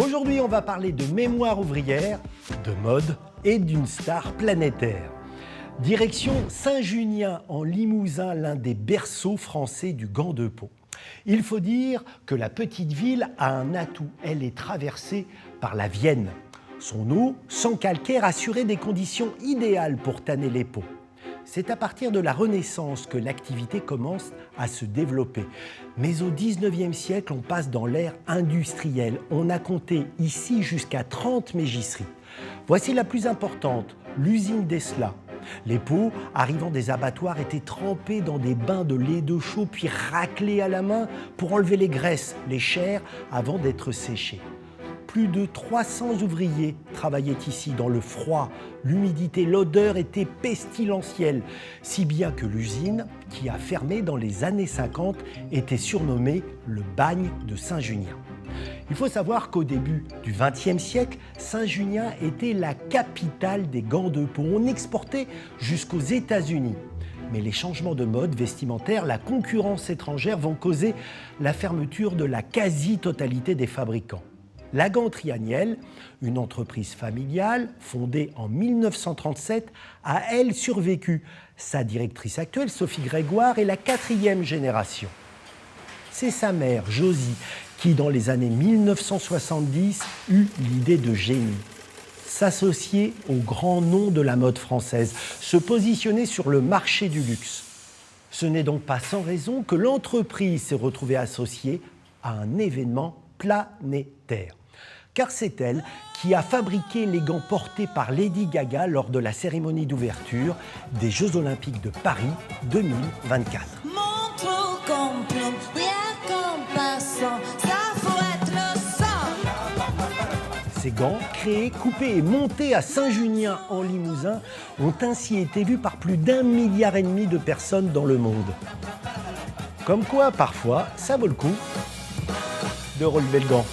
Aujourd'hui, on va parler de mémoire ouvrière, de mode et d'une star planétaire. Direction Saint-Junien en Limousin, l'un des berceaux français du gant de peau. Il faut dire que la petite ville a un atout, elle est traversée par la Vienne. Son eau, sans calcaire, assurait des conditions idéales pour tanner les peaux. C'est à partir de la Renaissance que l'activité commence à se développer. Mais au XIXe siècle, on passe dans l'ère industrielle. On a compté ici jusqu'à 30 mégisseries. Voici la plus importante, l'usine d'Esla. Les peaux arrivant des abattoirs étaient trempées dans des bains de lait de chaux puis raclées à la main pour enlever les graisses, les chairs, avant d'être séchées. Plus de 300 ouvriers travaillaient ici dans le froid. L'humidité, l'odeur était pestilentielle, si bien que l'usine, qui a fermé dans les années 50, était surnommée le bagne de Saint-Junien. Il faut savoir qu'au début du XXe siècle, Saint-Junien était la capitale des gants de peau. On exportait jusqu'aux États-Unis. Mais les changements de mode vestimentaire, la concurrence étrangère vont causer la fermeture de la quasi-totalité des fabricants. La Ganterie Agnelle, une entreprise familiale fondée en 1937, a elle survécu. Sa directrice actuelle, Sophie Grégoire, est la 4e génération. C'est sa mère, Josie, qui dans les années 1970 eut l'idée de génie. S'associer aux grands noms de la mode française, se positionner sur le marché du luxe. Ce n'est donc pas sans raison que l'entreprise s'est retrouvée associée à un événement planétaire. Car c'est elle qui a fabriqué les gants portés par Lady Gaga lors de la cérémonie d'ouverture des Jeux Olympiques de Paris 2024. Ces gants, créés, coupés et montés à Saint-Junien en Limousin, ont ainsi été vus par plus d'1,5 milliard de personnes dans le monde. Comme quoi, parfois, ça vaut le coup de relever le gant.